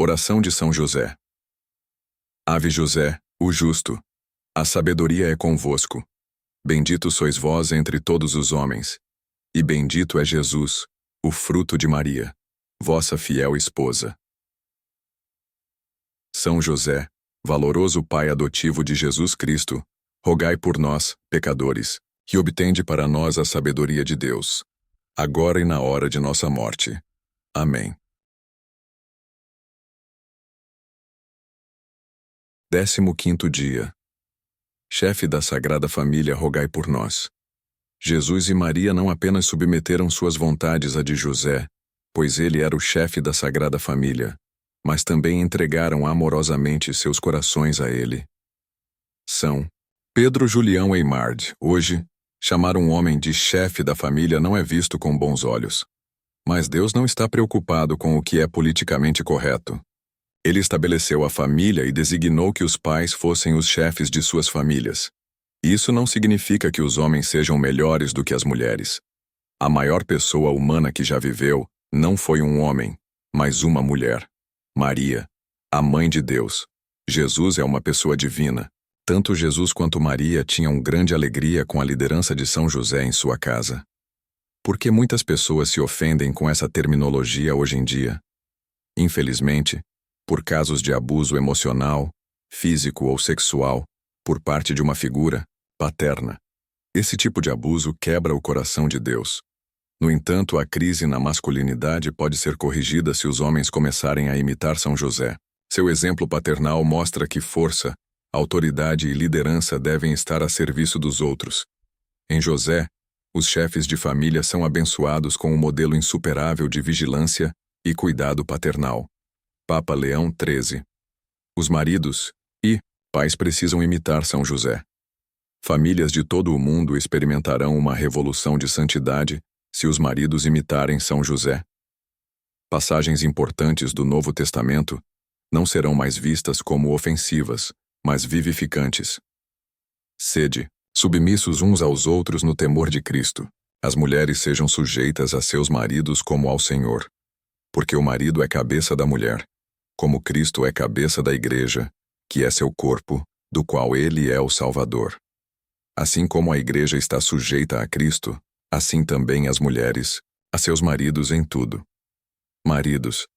Oração de São José. Ave José, o justo, a sabedoria é convosco. Bendito sois vós entre todos os homens, e bendito é Jesus, o fruto de Maria, vossa fiel esposa. São José, valoroso pai adotivo de Jesus Cristo, rogai por nós, pecadores, que obtende para nós a sabedoria de Deus, agora e na hora de nossa morte. Amém. 15º dia. Chefe da Sagrada Família, rogai por nós. Jesus e Maria não apenas submeteram suas vontades à de José, pois ele era o chefe da Sagrada Família, mas também entregaram amorosamente seus corações a ele. São Pedro Julião Eymard. Hoje, chamar um homem de chefe da família não é visto com bons olhos. Mas Deus não está preocupado com o que é politicamente correto. Ele estabeleceu a família e designou que os pais fossem os chefes de suas famílias. Isso não significa que os homens sejam melhores do que as mulheres. A maior pessoa humana que já viveu não foi um homem, mas uma mulher. Maria, a mãe de Deus. Jesus é uma pessoa divina. Tanto Jesus quanto Maria tinham grande alegria com a liderança de São José em sua casa. Por que muitas pessoas se ofendem com essa terminologia hoje em dia? Infelizmente, por casos de abuso emocional, físico ou sexual, por parte de uma figura paterna. Esse tipo de abuso quebra o coração de Deus. No entanto, a crise na masculinidade pode ser corrigida se os homens começarem a imitar São José. Seu exemplo paternal mostra que força, autoridade e liderança devem estar a serviço dos outros. Em José, os chefes de família são abençoados com um modelo insuperável de vigilância e cuidado paternal. Papa Leão XIII. Os maridos e pais precisam imitar São José. Famílias de todo o mundo experimentarão uma revolução de santidade se os maridos imitarem São José. Passagens importantes do Novo Testamento não serão mais vistas como ofensivas, mas vivificantes. Sede submissos uns aos outros no temor de Cristo. As mulheres sejam sujeitas a seus maridos como ao Senhor. Porque o marido é cabeça da mulher, como Cristo é cabeça da Igreja, que é seu corpo, do qual ele é o Salvador. Assim como a Igreja está sujeita a Cristo, assim também as mulheres, a seus maridos em tudo. Maridos,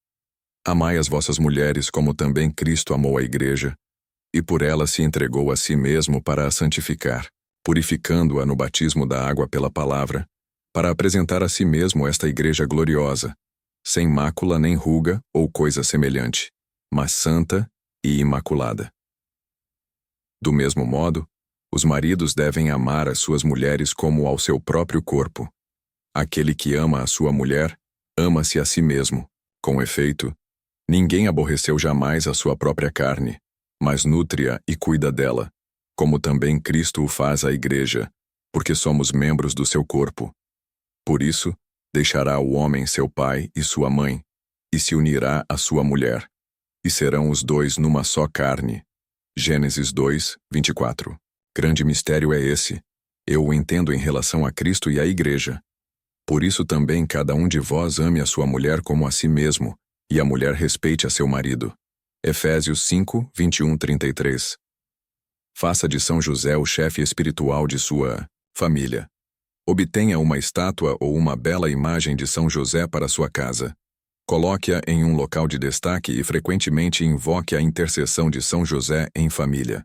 amai as vossas mulheres como também Cristo amou a Igreja, e por ela se entregou a si mesmo para a santificar, purificando-a no batismo da água pela palavra, para apresentar a si mesmo esta Igreja gloriosa, sem mácula nem ruga ou coisa semelhante, mas santa e imaculada. Do mesmo modo, os maridos devem amar as suas mulheres como ao seu próprio corpo. Aquele que ama a sua mulher, ama-se a si mesmo. Com efeito, ninguém aborreceu jamais a sua própria carne, mas nutre-a e cuida dela, como também Cristo o faz à Igreja, porque somos membros do seu corpo. Por isso, deixará o homem seu pai e sua mãe, e se unirá à sua mulher, e serão os dois numa só carne. Gênesis 2, 24. Grande mistério é esse. Eu o entendo em relação a Cristo e à Igreja. Por isso também cada um de vós ame a sua mulher como a si mesmo, e a mulher respeite a seu marido. Efésios 5, 21, 33. Faça de São José o chefe espiritual de sua família. Obtenha uma estátua ou uma bela imagem de São José para sua casa. Coloque-a em um local de destaque e frequentemente invoque a intercessão de São José em família.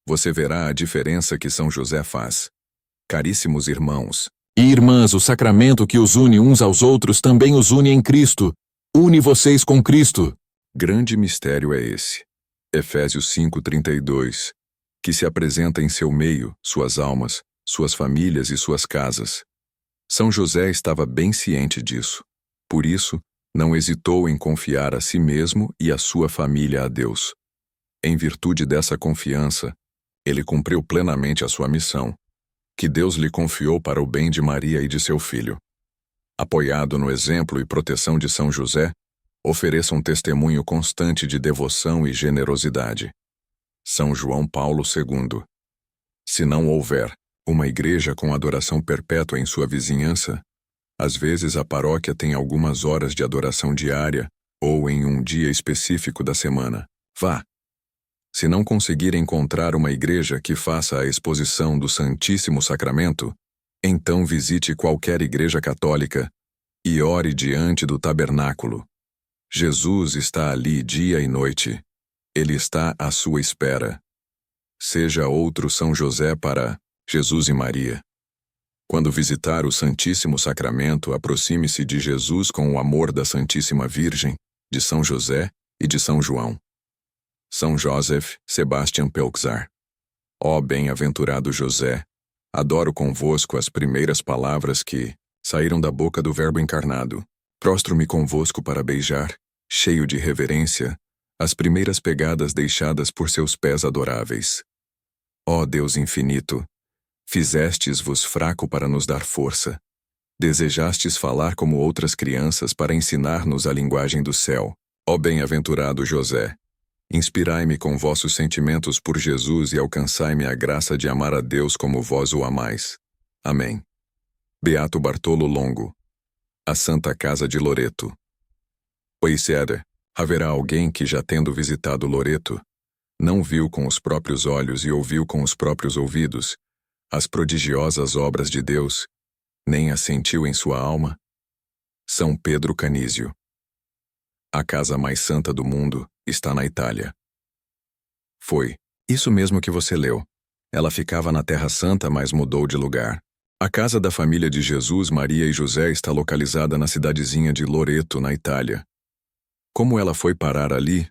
Você verá a diferença que São José faz. Caríssimos irmãos e irmãs, o sacramento que os une uns aos outros também os une em Cristo. Une vocês com Cristo. Grande mistério é esse. Efésios 5:32, que se apresenta em seu meio, suas almas, suas famílias e suas casas. São José estava bem ciente disso. Por isso, não hesitou em confiar a si mesmo e a sua família a Deus. Em virtude dessa confiança, ele cumpriu plenamente a sua missão, que Deus lhe confiou para o bem de Maria e de seu filho. Apoiado no exemplo e proteção de São José, ofereça um testemunho constante de devoção e generosidade. São João Paulo II. Se não houver uma igreja com adoração perpétua em sua vizinhança, às vezes a paróquia tem algumas horas de adoração diária, ou em um dia específico da semana, vá. Se não conseguir encontrar uma igreja que faça a exposição do Santíssimo Sacramento, então visite qualquer igreja católica e ore diante do tabernáculo. Jesus está ali dia e noite. Ele está à sua espera. Seja outro São José para Jesus e Maria. Quando visitar o Santíssimo Sacramento, aproxime-se de Jesus com o amor da Santíssima Virgem, de São José e de São João. São Joseph Sebastian Pelczar. Ó bem-aventurado José, adoro convosco as primeiras palavras que saíram da boca do Verbo encarnado. Prostro-me convosco para beijar, cheio de reverência, as primeiras pegadas deixadas por seus pés adoráveis. Ó Deus infinito, fizestes-vos fraco para nos dar força. Desejastes falar como outras crianças para ensinar-nos a linguagem do céu. Ó bem-aventurado José, inspirai-me com vossos sentimentos por Jesus e alcançai-me a graça de amar a Deus como vós o amais. Amém. Beato Bartolo Longo. A Santa Casa de Loreto. Pois haverá alguém que, já tendo visitado Loreto, não viu com os próprios olhos e ouviu com os próprios ouvidos as prodigiosas obras de Deus, nem as sentiu em sua alma? São Pedro Canísio. A casa mais santa do mundo está na Itália. Foi isso mesmo que você leu. Ela ficava na Terra Santa, mas mudou de lugar. A casa da família de Jesus, Maria e José está localizada na cidadezinha de Loreto, na Itália. Como ela foi parar ali?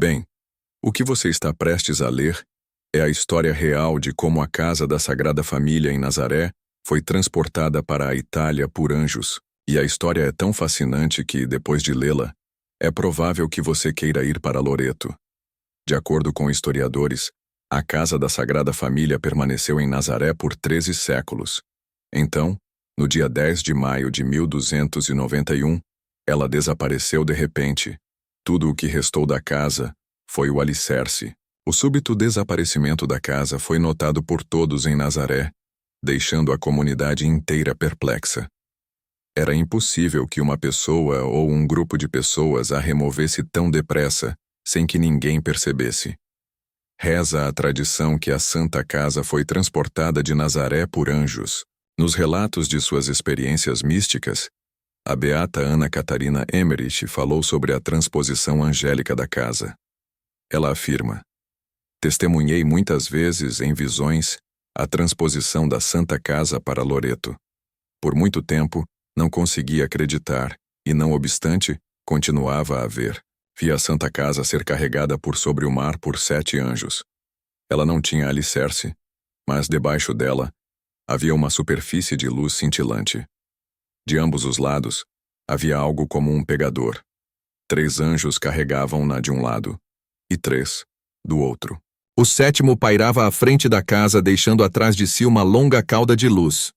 Bem, o que você está prestes a ler é a história real de como a casa da Sagrada Família em Nazaré foi transportada para a Itália por anjos, e a história é tão fascinante que, depois de lê-la, é provável que você queira ir para Loreto. De acordo com historiadores, a casa da Sagrada Família permaneceu em Nazaré por 13 séculos. Então, no dia 10 de maio de 1291, ela desapareceu de repente. Tudo o que restou da casa foi o alicerce. O súbito desaparecimento da casa foi notado por todos em Nazaré, deixando a comunidade inteira perplexa. Era impossível que uma pessoa ou um grupo de pessoas a removesse tão depressa, sem que ninguém percebesse. Reza a tradição que a Santa Casa foi transportada de Nazaré por anjos. Nos relatos de suas experiências místicas, a beata Ana Catarina Emmerich falou sobre a transposição angélica da casa. Ela afirma: testemunhei muitas vezes, em visões, a transposição da Santa Casa para Loreto. Por muito tempo, não conseguia acreditar, e não obstante, continuava a ver. Via a Santa Casa ser carregada por sobre o mar por 7 anjos. Ela não tinha alicerce, mas debaixo dela havia uma superfície de luz cintilante. De ambos os lados, havia algo como um pegador. 3 anjos carregavam-na de um lado, e 3, do outro. O 7º pairava à frente da casa, deixando atrás de si uma longa cauda de luz.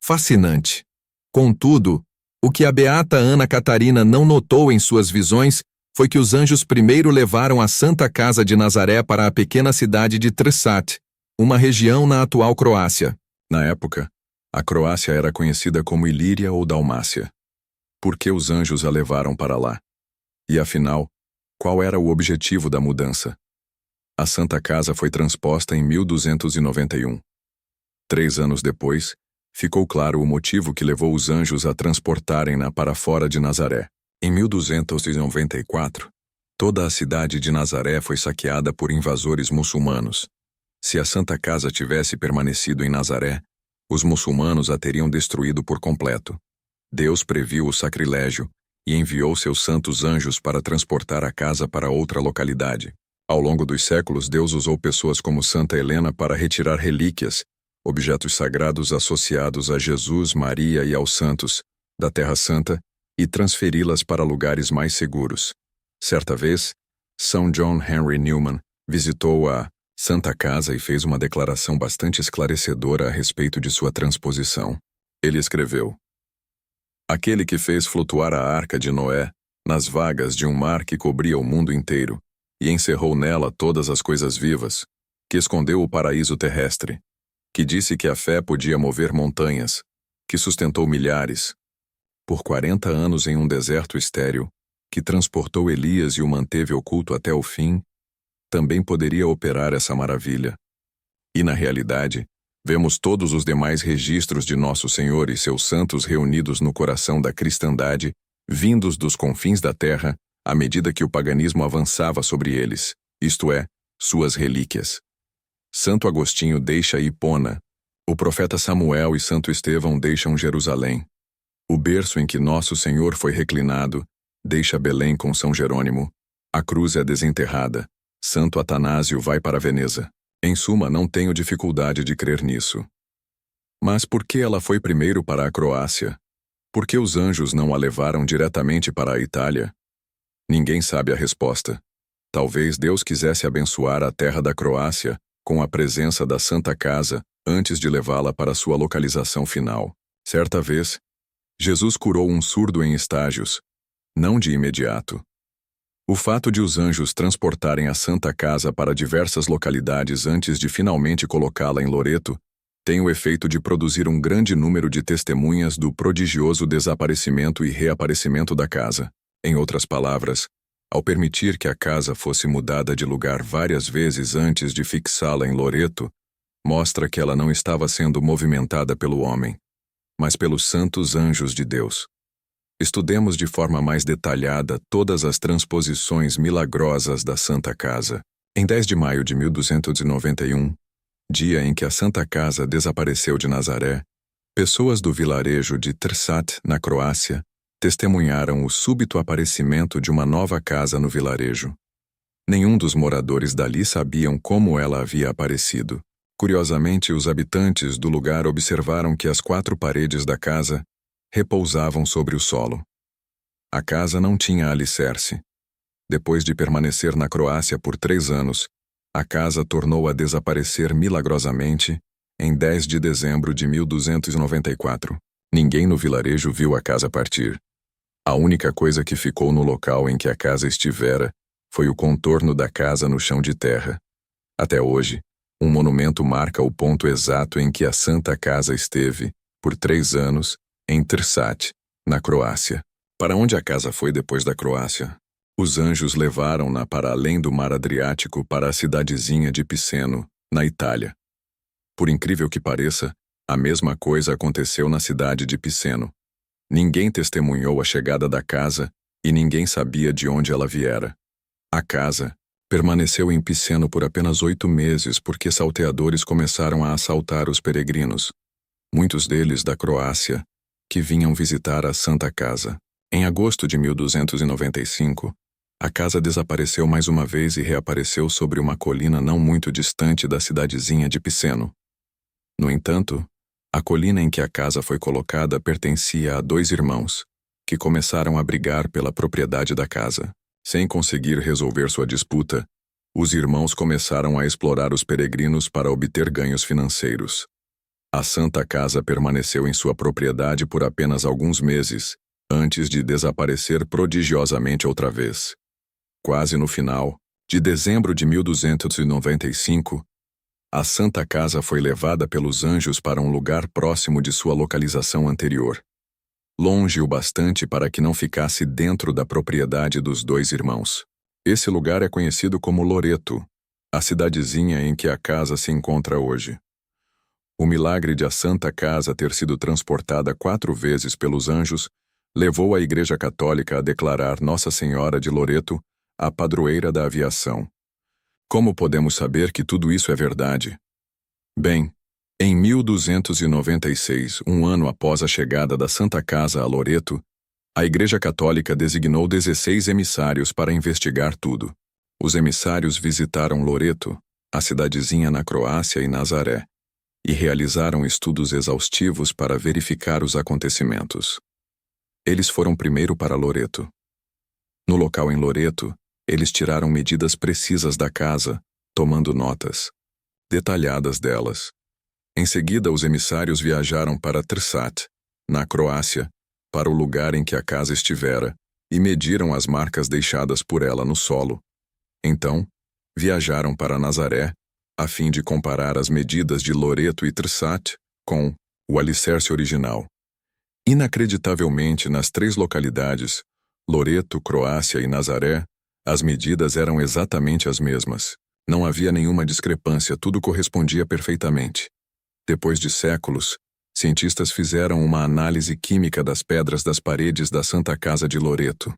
Fascinante. Contudo, o que a beata Ana Catarina não notou em suas visões foi que os anjos primeiro levaram a Santa Casa de Nazaré para a pequena cidade de Trsat, uma região na atual Croácia. Na época, a Croácia era conhecida como Ilíria ou Dalmácia. Por que os anjos a levaram para lá? E afinal, qual era o objetivo da mudança? A Santa Casa foi transposta em 1291. 3 anos depois, ficou claro o motivo que levou os anjos a transportarem-na para fora de Nazaré. Em 1294, toda a cidade de Nazaré foi saqueada por invasores muçulmanos. Se a Santa Casa tivesse permanecido em Nazaré, os muçulmanos a teriam destruído por completo. Deus previu o sacrilégio e enviou seus santos anjos para transportar a casa para outra localidade. Ao longo dos séculos, Deus usou pessoas como Santa Helena para retirar relíquias, objetos sagrados associados a Jesus, Maria e aos santos, da Terra Santa, e transferi-las para lugares mais seguros. Certa vez, São John Henry Newman visitou a Santa Casa e fez uma declaração bastante esclarecedora a respeito de sua transposição. Ele escreveu: aquele que fez flutuar a arca de Noé nas vagas de um mar que cobria o mundo inteiro e encerrou nela todas as coisas vivas, que escondeu o paraíso terrestre, que disse que a fé podia mover montanhas, que sustentou milhares, por 40 anos em um deserto estéril, que transportou Elias e o manteve oculto até o fim, também poderia operar essa maravilha. E na realidade, vemos todos os demais registros de Nosso Senhor e seus santos reunidos no coração da cristandade, vindos dos confins da terra, à medida que o paganismo avançava sobre eles, isto é, suas relíquias. Santo Agostinho deixa Hipona, o profeta Samuel e Santo Estevão deixam Jerusalém. O berço em que Nosso Senhor foi reclinado deixa Belém com São Jerônimo. A cruz é desenterrada. Santo Atanásio vai para Veneza. Em suma, não tenho dificuldade de crer nisso. Mas por que ela foi primeiro para a Croácia? Por que os anjos não a levaram diretamente para a Itália? Ninguém sabe a resposta. Talvez Deus quisesse abençoar a terra da Croácia com a presença da Santa Casa antes de levá-la para sua localização final. Certa vez, Jesus curou um surdo em estágios, não de imediato. O fato de os anjos transportarem a Santa Casa para diversas localidades antes de finalmente colocá-la em Loreto tem o efeito de produzir um grande número de testemunhas do prodigioso desaparecimento e reaparecimento da casa. Em outras palavras, ao permitir que a casa fosse mudada de lugar várias vezes antes de fixá-la em Loreto, mostra que ela não estava sendo movimentada pelo homem, mas pelos santos anjos de Deus. Estudemos de forma mais detalhada todas as transposições milagrosas da Santa Casa. Em 10 de maio de 1291, dia em que a Santa Casa desapareceu de Nazaré, pessoas do vilarejo de Trsat, na Croácia, testemunharam o súbito aparecimento de uma nova casa no vilarejo. Nenhum dos moradores dali sabiam como ela havia aparecido. Curiosamente, os habitantes do lugar observaram que as 4 paredes da casa repousavam sobre o solo. A casa não tinha alicerce. Depois de permanecer na Croácia por 3 anos, a casa tornou a desaparecer milagrosamente em 10 de dezembro de 1294. Ninguém no vilarejo viu a casa partir. A única coisa que ficou no local em que a casa estivera foi o contorno da casa no chão de terra. Até hoje, um monumento marca o ponto exato em que a Santa Casa esteve, por 3 anos, em Trsat, na Croácia. Para onde a casa foi depois da Croácia? Os anjos levaram-na para além do mar Adriático para a cidadezinha de Piceno, na Itália. Por incrível que pareça, a mesma coisa aconteceu na cidade de Piceno. Ninguém testemunhou a chegada da casa e ninguém sabia de onde ela viera. A casa permaneceu em Piceno por apenas 8 meses porque salteadores começaram a assaltar os peregrinos, muitos deles da Croácia, que vinham visitar a Santa Casa. Em agosto de 1295, a casa desapareceu mais uma vez e reapareceu sobre uma colina não muito distante da cidadezinha de Piceno. No entanto, a colina em que a casa foi colocada pertencia a 2 irmãos, que começaram a brigar pela propriedade da casa. Sem conseguir resolver sua disputa, os irmãos começaram a explorar os peregrinos para obter ganhos financeiros. A Santa Casa permaneceu em sua propriedade por apenas alguns meses, antes de desaparecer prodigiosamente outra vez. Quase no final, de dezembro de 1295, a Santa Casa foi levada pelos anjos para um lugar próximo de sua localização anterior, longe o bastante para que não ficasse dentro da propriedade dos 2 irmãos. Esse lugar é conhecido como Loreto, a cidadezinha em que a casa se encontra hoje. O milagre de a Santa Casa ter sido transportada 4 vezes pelos anjos levou a Igreja Católica a declarar Nossa Senhora de Loreto a padroeira da aviação. Como podemos saber que tudo isso é verdade? Bem, em 1296, um ano após a chegada da Santa Casa a Loreto, a Igreja Católica designou 16 emissários para investigar tudo. Os emissários visitaram Loreto, a cidadezinha na Croácia e Nazaré, e realizaram estudos exaustivos para verificar os acontecimentos. Eles foram primeiro para Loreto. No local em Loreto, eles tiraram medidas precisas da casa, tomando notas detalhadas delas. Em seguida, os emissários viajaram para Trsat, na Croácia, para o lugar em que a casa estivera, e mediram as marcas deixadas por ela no solo. Então, viajaram para Nazaré, a fim de comparar as medidas de Loreto e Trsat com o alicerce original. Inacreditavelmente, nas 3 localidades, Loreto, Croácia e Nazaré, as medidas eram exatamente as mesmas. Não havia nenhuma discrepância, tudo correspondia perfeitamente. Depois de séculos, cientistas fizeram uma análise química das pedras das paredes da Santa Casa de Loreto.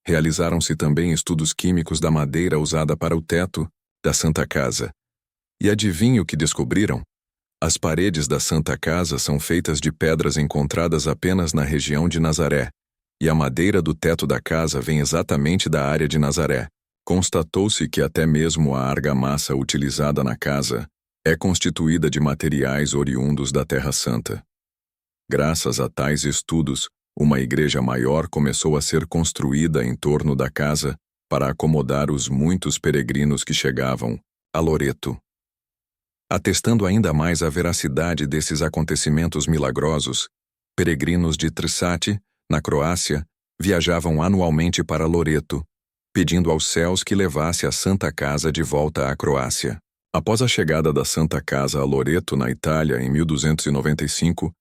Realizaram-se também estudos químicos da madeira usada para o teto da Santa Casa. E adivinhe o que descobriram? As paredes da Santa Casa são feitas de pedras encontradas apenas na região de Nazaré, e a madeira do teto da casa vem exatamente da área de Nazaré. Constatou-se que até mesmo a argamassa utilizada na casa é constituída de materiais oriundos da Terra Santa. Graças a tais estudos, uma igreja maior começou a ser construída em torno da casa para acomodar os muitos peregrinos que chegavam a Loreto. Atestando ainda mais a veracidade desses acontecimentos milagrosos, peregrinos de Trsati, na Croácia, viajavam anualmente para Loreto, pedindo aos céus que levasse a Santa Casa de volta à Croácia. Após a chegada da Santa Casa a Loreto, na Itália, em 1295,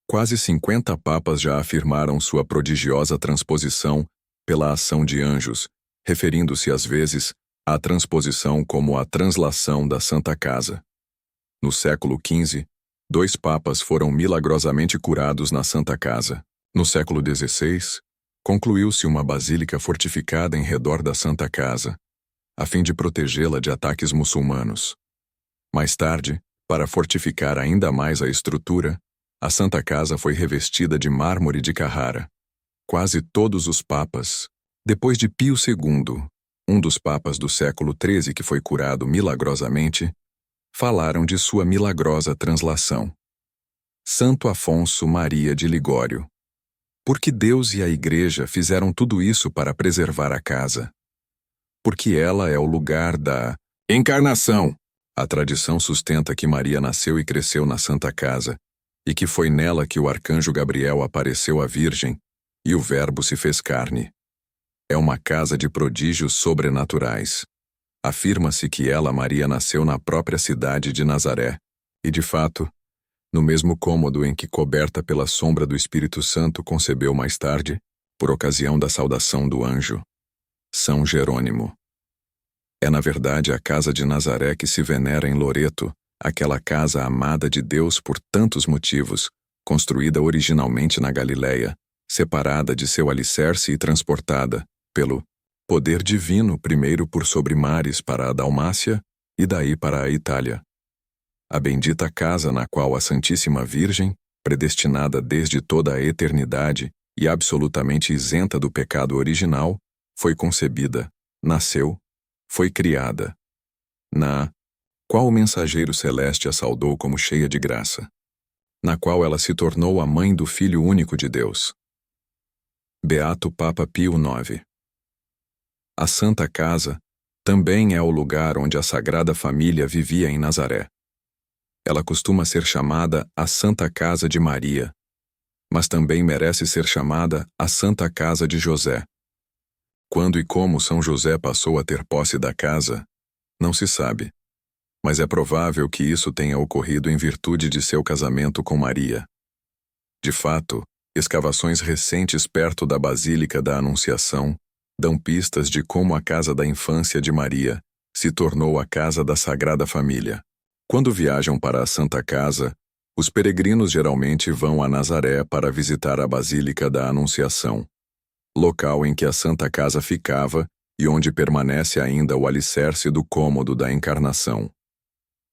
quase 50 papas já afirmaram sua prodigiosa transposição pela ação de anjos, referindo-se às vezes à transposição como a translação da Santa Casa. No século XV, 2 papas foram milagrosamente curados na Santa Casa. No século XVI, concluiu-se uma basílica fortificada em redor da Santa Casa, a fim de protegê-la de ataques muçulmanos. Mais tarde, para fortificar ainda mais a estrutura, a Santa Casa foi revestida de mármore de Carrara. Quase todos os papas, depois de Pio II, um dos papas do século XIII que foi curado milagrosamente, falaram de sua milagrosa translação. Santo Afonso Maria de Ligório. Porque Deus e a Igreja fizeram tudo isso para preservar a casa. Porque ela é o lugar da encarnação. A tradição sustenta que Maria nasceu e cresceu na Santa Casa, e que foi nela que o arcanjo Gabriel apareceu à Virgem, e o Verbo se fez carne. É uma casa de prodígios sobrenaturais. Afirma-se que ela, Maria, nasceu na própria cidade de Nazaré, e de fato, no mesmo cômodo em que, coberta pela sombra do Espírito Santo, concebeu mais tarde, por ocasião da saudação do anjo, São Jerônimo. É, na verdade, a casa de Nazaré que se venera em Loreto, aquela casa amada de Deus por tantos motivos, construída originalmente na Galileia, separada de seu alicerce e transportada, pelo poder divino, primeiro por sobre mares para a Dalmácia e daí para a Itália. A bendita casa na qual a Santíssima Virgem, predestinada desde toda a eternidade e absolutamente isenta do pecado original, foi concebida, nasceu, foi criada. Na qual o mensageiro celeste a saudou como cheia de graça. Na qual ela se tornou a mãe do Filho único de Deus. Beato Papa Pio IX. A Santa Casa também é o lugar onde a Sagrada Família vivia em Nazaré. Ela costuma ser chamada a Santa Casa de Maria, mas também merece ser chamada a Santa Casa de José. Quando e como São José passou a ter posse da casa, não se sabe, mas é provável que isso tenha ocorrido em virtude de seu casamento com Maria. De fato, escavações recentes perto da Basílica da Anunciação dão pistas de como a casa da infância de Maria se tornou a casa da Sagrada Família. Quando viajam para a Santa Casa, os peregrinos geralmente vão a Nazaré para visitar a Basílica da Anunciação, local em que a Santa Casa ficava e onde permanece ainda o alicerce do cômodo da Encarnação.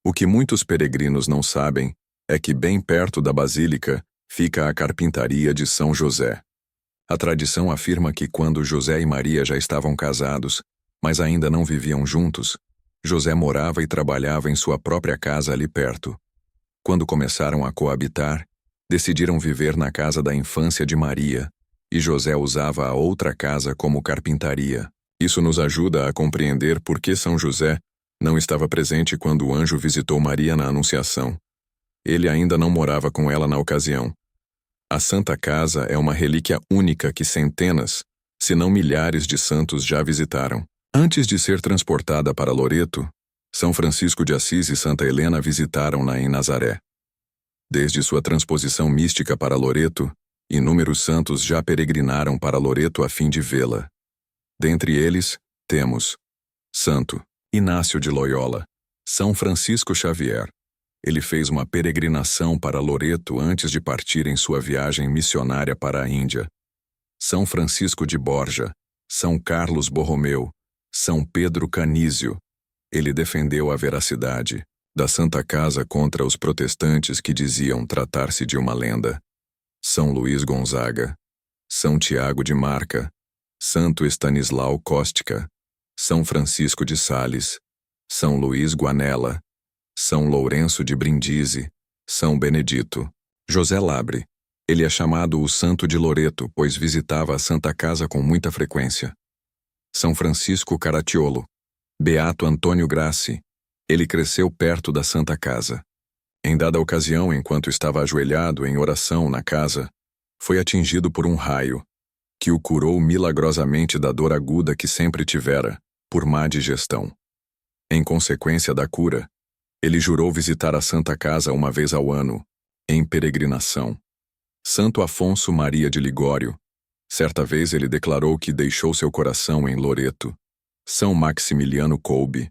O que muitos peregrinos não sabem é que bem perto da Basílica fica a carpintaria de São José. A tradição afirma que quando José e Maria já estavam casados, mas ainda não viviam juntos, José morava e trabalhava em sua própria casa ali perto. Quando começaram a coabitar, decidiram viver na casa da infância de Maria, e José usava a outra casa como carpintaria. Isso nos ajuda a compreender por que São José não estava presente quando o anjo visitou Maria na Anunciação. Ele ainda não morava com ela na ocasião. A Santa Casa é uma relíquia única que centenas, se não milhares de santos já visitaram. Antes de ser transportada para Loreto, São Francisco de Assis e Santa Helena visitaram-na em Nazaré. Desde sua transposição mística para Loreto, Inúmeros santos já peregrinaram para Loreto a fim de vê-la. Dentre eles, temos Santo Inácio de Loyola, São Francisco Xavier. Ele fez uma peregrinação para Loreto antes de partir em sua viagem missionária para a Índia. São Francisco de Borja, São Carlos Borromeu, São Pedro Canísio. Ele defendeu a veracidade da Santa Casa contra os protestantes que diziam tratar-se de uma lenda. São Luís Gonzaga, São Tiago de Marca, Santo Estanislau Kostka, São Francisco de Sales, São Luís Guanella, São Lourenço de Brindisi, São Benedito. José Labre. Ele é chamado o Santo de Loreto, pois visitava a Santa Casa com muita frequência. São Francisco Caracciolo. Beato Antônio Grassi. Ele cresceu perto da Santa Casa. Em dada ocasião, enquanto estava ajoelhado em oração na casa, foi atingido por um raio, que o curou milagrosamente da dor aguda que sempre tivera, por má digestão. Em consequência da cura, ele jurou visitar a Santa Casa uma vez ao ano, em peregrinação. Santo Afonso Maria de Ligório. Certa vez ele declarou que deixou seu coração em Loreto. São Maximiliano Kolbe.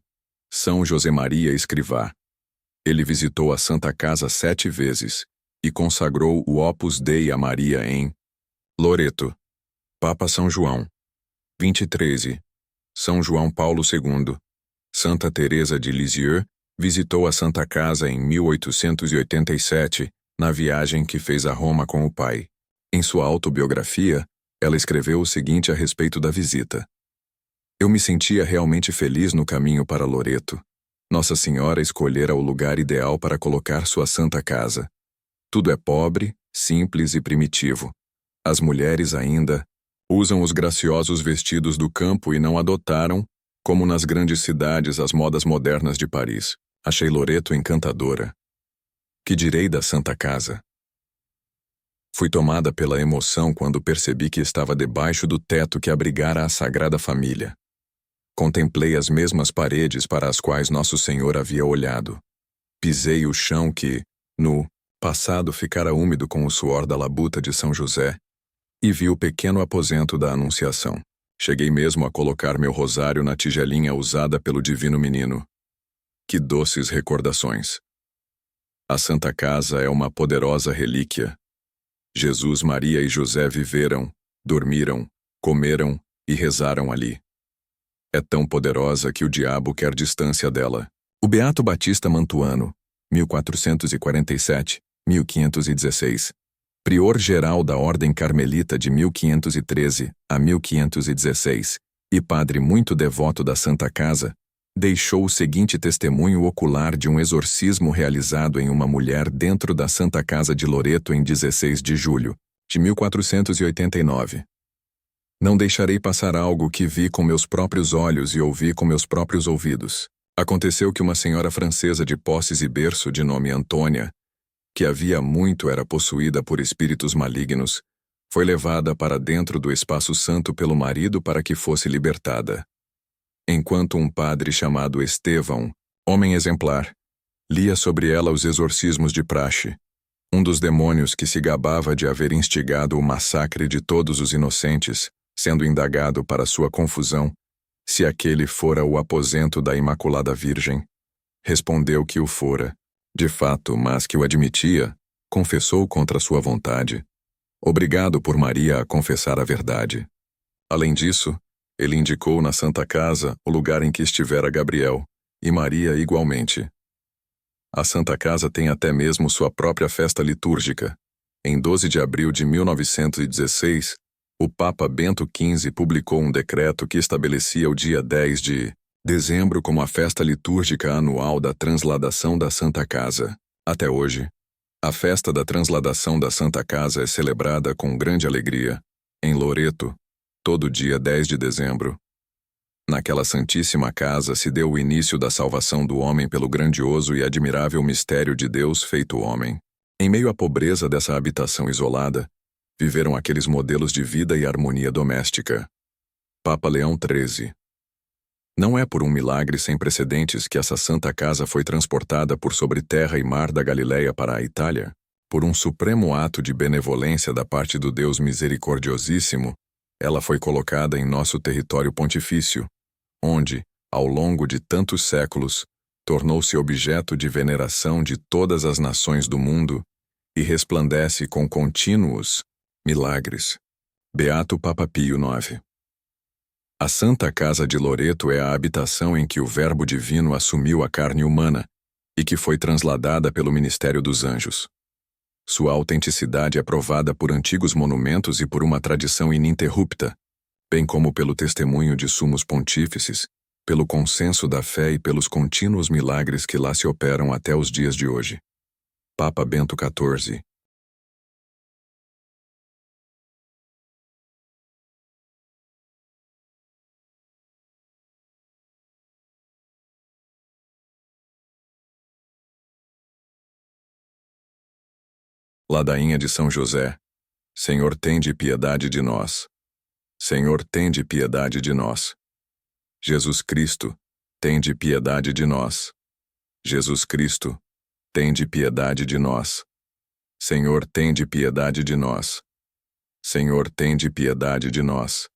São José Maria Escrivá. Ele visitou a Santa Casa 7 vezes e consagrou o Opus Dei a Maria em Loreto. Papa São João. 2013. São João Paulo II. Santa Teresa de Lisieux visitou a Santa Casa em 1887, na viagem que fez a Roma com o pai. Em sua autobiografia, ela escreveu o seguinte a respeito da visita. Eu me sentia realmente feliz no caminho para Loreto. Nossa Senhora escolhera o lugar ideal para colocar sua Santa Casa. Tudo é pobre, simples e primitivo. As mulheres ainda usam os graciosos vestidos do campo e não adotaram, como nas grandes cidades, as modas modernas de Paris. Achei Loreto encantadora. Que direi da Santa Casa? Fui tomada pela emoção quando percebi que estava debaixo do teto que abrigara a Sagrada Família. Contemplei as mesmas paredes para as quais Nosso Senhor havia olhado. Pisei o chão que, no passado, ficara úmido com o suor da labuta de São José, e vi o pequeno aposento da Anunciação. Cheguei mesmo a colocar meu rosário na tigelinha usada pelo Divino Menino. Que doces recordações! A Santa Casa é uma poderosa relíquia. Jesus, Maria e José viveram, dormiram, comeram e rezaram ali. É tão poderosa que o diabo quer distância dela. O Beato Batista Mantuano, 1447-1516, prior-geral da Ordem Carmelita de 1513 a 1516, e padre muito devoto da Santa Casa, deixou o seguinte testemunho ocular de um exorcismo realizado em uma mulher dentro da Santa Casa de Loreto em 16 de julho de 1489. Não deixarei passar algo que vi com meus próprios olhos e ouvi com meus próprios ouvidos. Aconteceu que uma senhora francesa de posses e berço de nome Antônia, que havia muito era possuída por espíritos malignos, foi levada para dentro do espaço santo pelo marido para que fosse libertada. Enquanto um padre chamado Estevão, homem exemplar, lia sobre ela os exorcismos de praxe, um dos demônios que se gabava de haver instigado o massacre de todos os inocentes, sendo indagado para sua confusão, se aquele fora o aposento da Imaculada Virgem, respondeu que o fora, de fato, mas que o admitia, confessou contra sua vontade, obrigado por Maria a confessar a verdade. Além disso, ele indicou na Santa Casa o lugar em que estivera Gabriel, e Maria igualmente. A Santa Casa tem até mesmo sua própria festa litúrgica. Em 12 de abril de 1916, o Papa Bento XV publicou um decreto que estabelecia o dia 10 de dezembro como a festa litúrgica anual da Transladação da Santa Casa. Até hoje, a festa da Transladação da Santa Casa é celebrada com grande alegria, em Loreto, todo dia 10 de dezembro. Naquela Santíssima Casa se deu o início da salvação do homem pelo grandioso e admirável mistério de Deus feito homem. Em meio à pobreza dessa habitação isolada, viveram aqueles modelos de vida e harmonia doméstica. Papa Leão XIII. Não é por um milagre sem precedentes que essa Santa Casa foi transportada por sobre terra e mar da Galileia para a Itália? Por um supremo ato de benevolência da parte do Deus misericordiosíssimo, ela foi colocada em nosso território pontifício, onde, ao longo de tantos séculos, tornou-se objeto de veneração de todas as nações do mundo e resplandece com contínuos milagres. Beato Papa Pio IX. A Santa Casa de Loreto é a habitação em que o Verbo Divino assumiu a carne humana e que foi transladada pelo ministério dos anjos. Sua autenticidade é provada por antigos monumentos e por uma tradição ininterrupta, bem como pelo testemunho de sumos pontífices, pelo consenso da fé e pelos contínuos milagres que lá se operam até os dias de hoje. Papa Bento XIV. Ladainha de São José. Senhor, tende piedade de nós. Senhor, tende piedade de nós. Jesus Cristo, tende piedade de nós. Jesus Cristo, tende piedade de nós. Senhor, tende piedade de nós. Senhor, tende piedade de nós.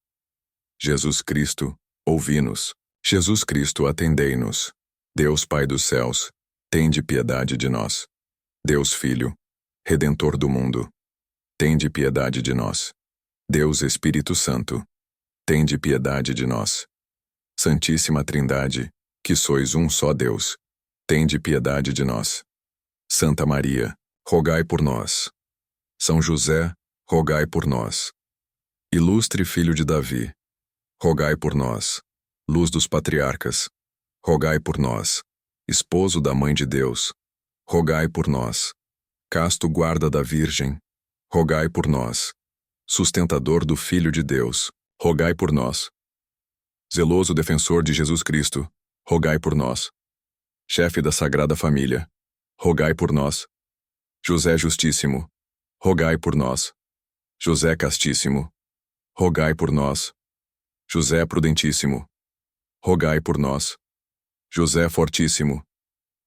Jesus Cristo, ouvi-nos. Jesus Cristo, atendei-nos. Deus Pai dos céus, tende piedade de nós. Deus Filho, Redentor do mundo, tende piedade de nós. Deus Espírito Santo, tende piedade de nós. Santíssima Trindade, que sois um só Deus, tende piedade de nós. Santa Maria, rogai por nós. São José, rogai por nós. Ilustre Filho de Davi, rogai por nós. Luz dos patriarcas, rogai por nós. Esposo da Mãe de Deus, rogai por nós. Casto guarda da Virgem, rogai por nós. Sustentador do Filho de Deus, rogai por nós. Zeloso defensor de Jesus Cristo, rogai por nós. Chefe da Sagrada Família, rogai por nós. José Justíssimo, rogai por nós. José Castíssimo, rogai por nós. José Prudentíssimo, rogai por nós. José Fortíssimo,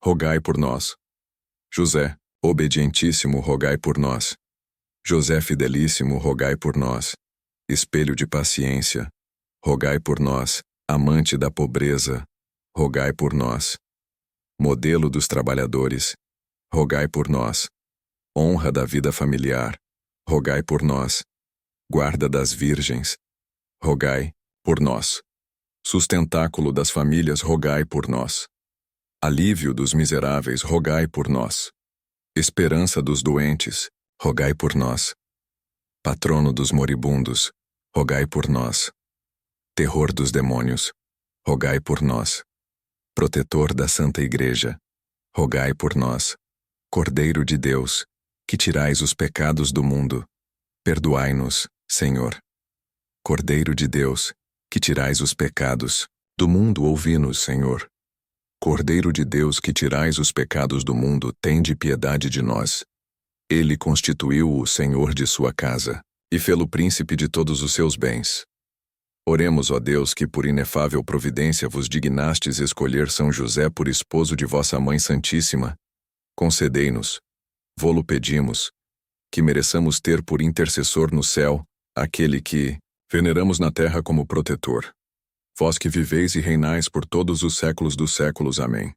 rogai por nós. José Obedientíssimo, rogai por nós. José Fidelíssimo, rogai por nós. Espelho de paciência, rogai por nós. Amante da pobreza, rogai por nós. Modelo dos trabalhadores, rogai por nós. Honra da vida familiar, rogai por nós. Guarda das virgens, rogai por nós. Sustentáculo das famílias, rogai por nós. Alívio dos miseráveis, rogai por nós. Esperança dos doentes, rogai por nós. Patrono dos moribundos, rogai por nós. Terror dos demônios, rogai por nós. Protetor da Santa Igreja, rogai por nós. Cordeiro de Deus, que tirais os pecados do mundo, perdoai-nos, Senhor. Cordeiro de Deus, que tirais os pecados do mundo, ouvi-nos, Senhor. Cordeiro de Deus, que tirais os pecados do mundo, tende piedade de nós. Ele constituiu-o Senhor de sua casa, e fê-lo príncipe de todos os seus bens. Oremos, ó Deus, que por inefável providência vos dignastes escolher São José por esposo de vossa Mãe Santíssima. Concedei-nos, vô-lo pedimos, que mereçamos ter por intercessor no céu aquele que veneramos na terra como protetor. Vós que viveis e reinais por todos os séculos dos séculos. Amém.